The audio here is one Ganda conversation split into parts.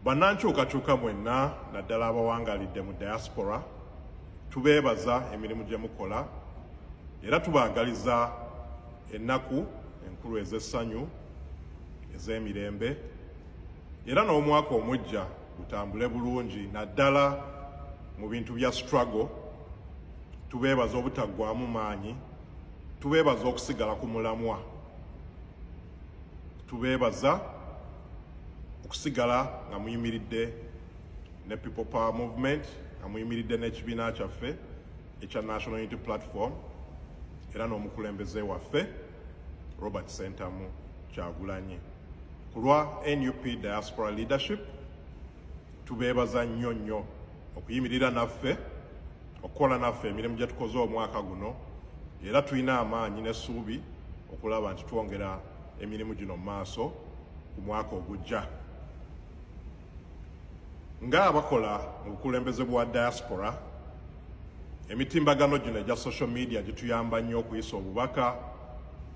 Bannankyukakyuka mwenna naddala abawangalidde mu diaspora tubeebaza emirimu gye mukola era tubaagaliza ennaku enkulu ez'essanyu ez'emirembe era n'omwaka omujja gutambule bulungi naddala mu bintu bya struggle. Tubeebaza obutaggwaamu maanyi, tubeebaza okusigala ku mulamwa, tubeebaza okusigala nga muyimiridde ne People Power Movement, nga muyimiridde n'ekibiina kyaffe ekya National Unity Platform era n'omukulembeze waffe Robert SENTAMU KYAGULANYI. Ku lwa NUP Diaspora Leadership tubeebaza nnyo nnyo okuyimirira naffe, okukola naffe emirimu gye tukoze omwaka guno era tulina amaanyi n'essuubi okulaba nti twongera emirimu gino mu maaso ku mwaka ogujja. Ng'abakola mu bukulembeze bwa diaspora, emitimbagano gino egya social media gituyamba nnyo okuyisa obubaka,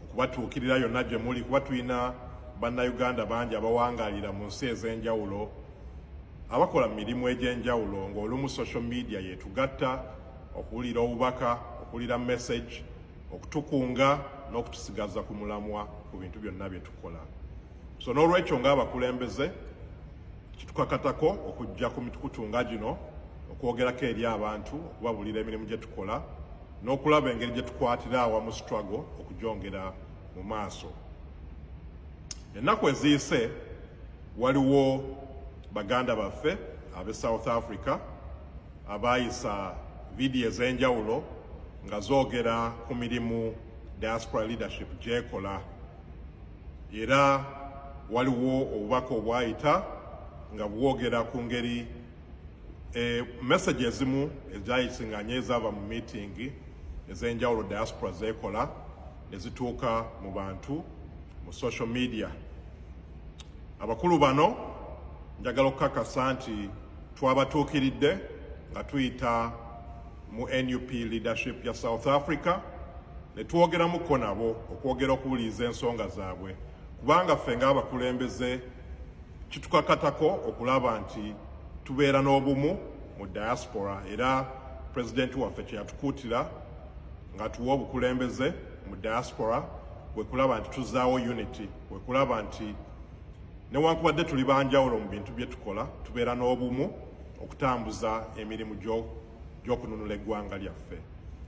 okubatuukirira yonna gye muli, kuba tulina bannayuganda bangi abawangalira mu nsi ez'enjawulo abakola mu mirimu egy'enjawulo, ng'olumu social media yetugatta okuwulira obubaka, okuwulira message, okutukunga n'okutusigaza ku mulamwa ku bintu byonna bye tukola. So n'olwekyo ng'abakulembeze kitukakatako okujja ku mitukutu nga gino okwogerako eri abantu, okubabuulira emirimu gye tukola n'okulaba engeri gye tukwatira awamu struggle okugyongera mu maaso. Ennaku eziyise waliwo baganda baffe ab'e South Africa abayisa vidiyo ez'enjawulo nga zoogera ku mirimu diaspora leadership gyekola, era waliwo obubaka obwayita nga bwogera ku ngeri message ezimu ezayisinganye ezava mu meeting ez'enjawulo diaspora zekola nezituuka mu bantu mu social media. Abakulu bano njagala okukakasa nti twabatuukiridde nga tuyita mu NUP leadership ya South Africa ne twogeramuko nabo okwogera okuwuliriza ensonga zaabwe, kubanga ffe ng'abakulembeze kitukakatako okulaba nti tubeera n'obumu mu diaspora, era pulezidenti waffe kye yatukuutira nga tuwa obukulembeze mu diaspora kwe kulaba nti tuzaawo unity, kwe kulaba nti newankubadde tuli banjawulo mu bintu bye tukola tubeera n'obumu okutambuza emirimu gy'okununula eggwanga lyaffe.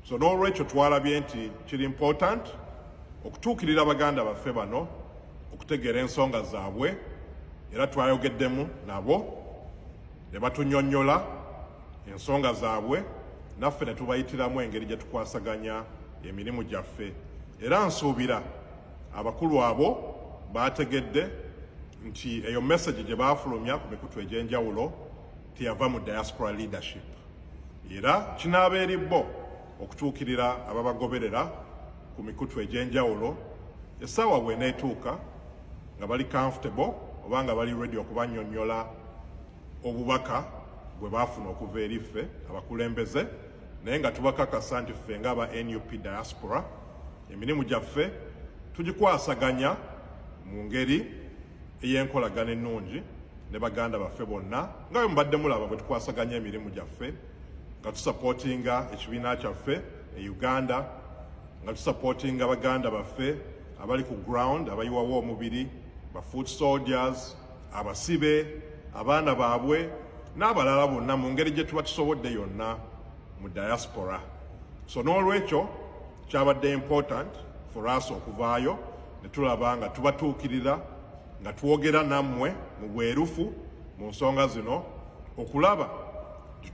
So n'olwekyo twalabye nti kiri important okutuukirira baganda baffe bano, okutegeera ensonga zaabwe, era twayogeddemu nabo ne batunnyonnyola ensonga zaabwe, naffe ne tubayitiramu engeri gye tukwasaganya emirimu gyaffe. Era nsuubira abakulu abo bategedde nti eyo message gye baafulumya ku mikutu egy'enjawulo teyava mu diaspora leadership, era kinaaba eri bo okutuukirira ababagoberera ku mikutu egy'enjawulo essaawa bw'eneetuuka nga bali comfortable oba nga bali ready okubannyonnyola obubaka bwe baafuna okuva eri ffe abakulembeze, naye nga tubakakasa nti ffe ng'aba NUP diaspora emirimu gyaffe tugikwasaganya mu ngeri ey'enkolagana ennungi ne baganda baffe bonna, nga bwe mubadde mulaba bwe tukwasaganya emirimu gyaffe, nga tusupportinga ekibiina kyaffe e Uganda, nga tusupportinga baganda baffe abali ku ground abayiwawo omubiri, ba foot soldiers, abasibe, abaana baabwe n'abalala bonna mu ngeri gye tuba tusobodde yonna mu diaspora. So n'olwekyo kyabadde important for us okuvaayo ne tulaba nga tubatuukirira, nga twogera nammwe mu bwerufu mu nsonga zino, okulaba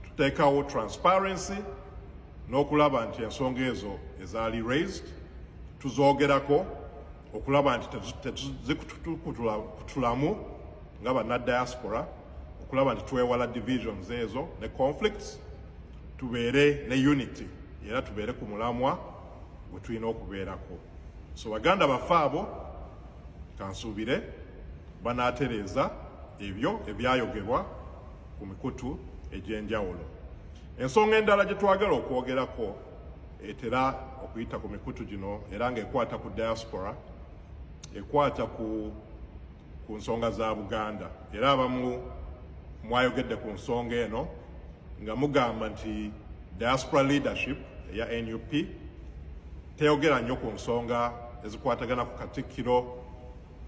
tuteekawo transparency n'okulaba nti ensonga ezo ezaali raised tuzoogerako, okulaba nti tezikutulamu nga bannadiaspora, okulaba nti twewala divisions ezo ne conflicts, tubeere ne unity era tubeere ku mulamwa gwe tulina okubeerako. So baganda baffe abo kansuubire banaatereeza ebyo ebyayogebwa ku mikutu egy'enjawulo. Ensonga endala gye twagala okwogerako etera okuyita ku mikutu gino era ng'ekwata ku diaspora, ekwata ku nsonga za Buganda, era abamu mwayogedde ku nsonga eno nga mugamba nti diaspora leadership ya NUP teyogera nnyo ku nsonga ezikwatagana ku Katikkiro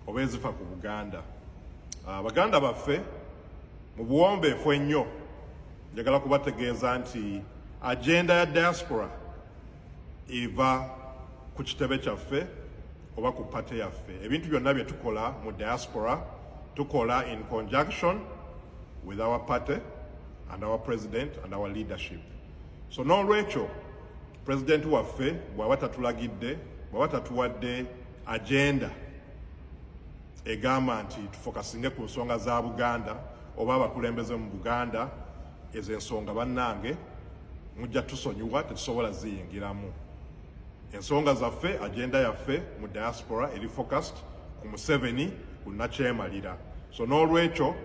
oba ezifa ku Buganda. Baganda baffe mu buwombeefu ennyo njagala kubategeeza nti agenda ya diaspora eva ku kitebe kyaffe oba ku pate yaffe. Ebintu byonna bye tukola mu diaspora tukola in conjunction with our party and our president and our leadership. So n'olwekyo president waffe bw'aba tatulagidde, bw'aba tatuwadde agenda egamba nti tufokasinge ku nsonga za Buganda oba abakulembeze mu Buganda, ezo ensonga bannange mujja tusonyiwa tetusobola ziyingiramu. Ensonga zaffe, agenda yaffe mu diaspora eri focused ku Museveni ku nakyemalira. So n'olwekyo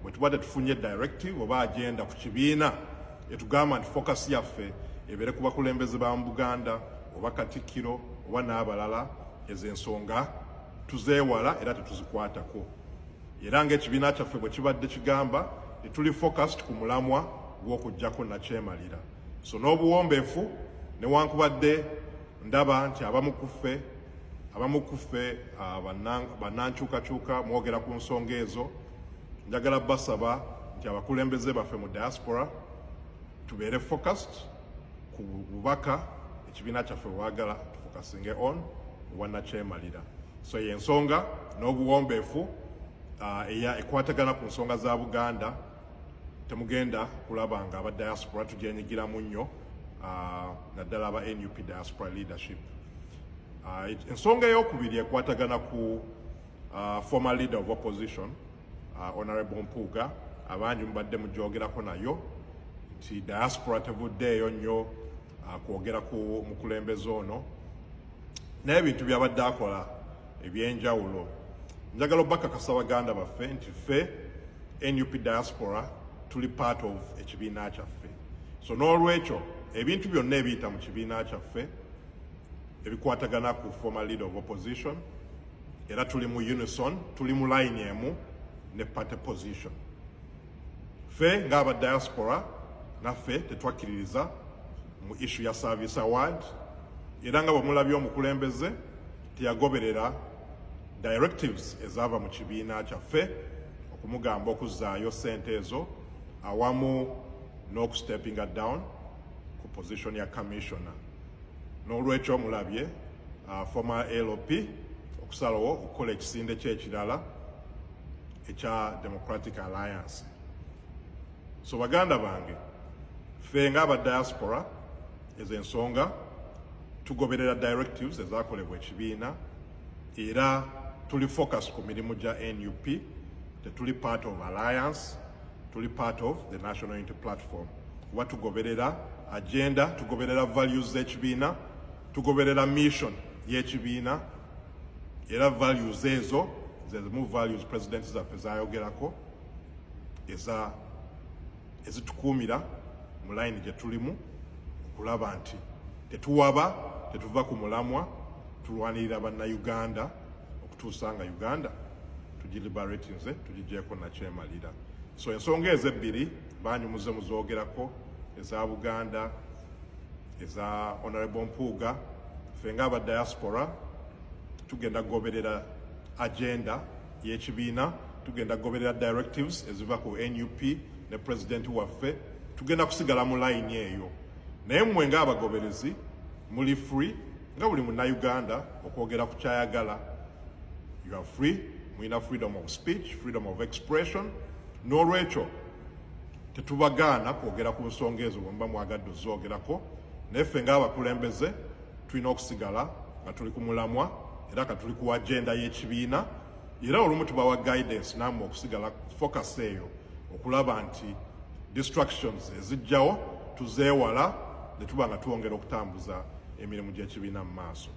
bwe tuba tetufunye directive oba agenda ku kibiina etugamba nti focus yaffe ebere ku bakulembeze ba Buganda oba Katikkiro oba n'abalala, ezo ensonga tuzeewala era tetuzikwatako. Era ng'ekibiina kyaffe bwe kibadde kigamba tuli focused ku mulamwa gw'okuggyako nakyemalira. So n'obuwombeefu newankubadde ndaba nti abamu kuffe bannankyukakyuka mwogera ku nsonga ezo, njagala basaba nti abakulembeze baffe mu diaspora tubeere focused ku bubaka ekibiina kyaffe bwagala tufokasinge on obwa nakyemalira. So y'ensonga n'obuwombeefu ekwatagana ku nsonga za Buganda temugenda kulaba nga aba diaspora tugyenyigiramu nnyo, naddala aba NUP diaspora leadership. Ensonga ey'okubiri ekwatagana ku former leader of opposition Honorable Mpuuga, abangi mubadde mugyogerako nayo nti diaspora tevuddeeyo nnyo kwogera ku mukulembeze ono n'ebintu by'abadde akola ebyenjawulo. Njagala obbakakasa Baganda baffe nti ffe NUP diaspora tuli part of ekibiina kyaffe. So n'olwekyo ebintu byonna ebiyita mu kibiina kyaffe ebikwatagana ku former leader of opposition era tuli mu unison, tuli mu line emu ne party position. Ffe ng'aba diaspora naffe tetwakkiririza mu issue ya service award, era nga bwemulabye omukulembeze teyagoberera directives ezaava mu kibiina kyaffe okumugamba okuzzaayo ssente ezo awamu n'okusteppinga down ku position ya commissioner. N'olwekyo mulabye former LOP okusalawo okukola ekisinde ky'ekirala ekya Democratic Alliance. So Baganda bange, ffe ng'aba diaspora ezo ensonga tugoberera directives ezaakolebwa ekibiina era tuli focus ku mirimu gya NUP, tetuli part of alliance, tuli part of the National Unity Platform. Kuba tugoberera agenda, tugoberera values z'ekibiina, tugoberera mission y'ekibiina, era values ezo zezimu values president zaffe zayogerako ezitukuumira mu line gye tulimu okulaba nti tetuwaba, tetuva ku mulamwa, tulwanirira bannayuganda okutuusa nga Uganda tugiliberate nze tugigyeko nakyemalira. So ensonga ezo ebbiri banyumuze muzoogerako, eza Buganda, eza Honorable Mpuuga. Ffe ng'aba diaspora tugenda goberera agenda y'ekibiina, tugenda goberera directives eziva ku NUP ne president waffe, tugenda kusigala mu line eyo. Naye mmwe ng'abagoberezi muli free nga buli munnayuganda okwogera ku kyayagala. You are free, mulina freedom of speech, freedom of expression. N'olwekyo tetubagaana kwogera ku nsonga ezo bwe muba mwagadde ozoogerako, naye ffe ng'abakulembeze tulina okusigala nga tuli ku mulamwa era nga tuli ku agenda y'ekibiina, era olumu tubawa guidance nammwe okusigala focus eyo okulaba nti distractions ezijjawo tuzeewala ne tuba nga twongera okutambuza emirimu gy'ekibiina mu maaso.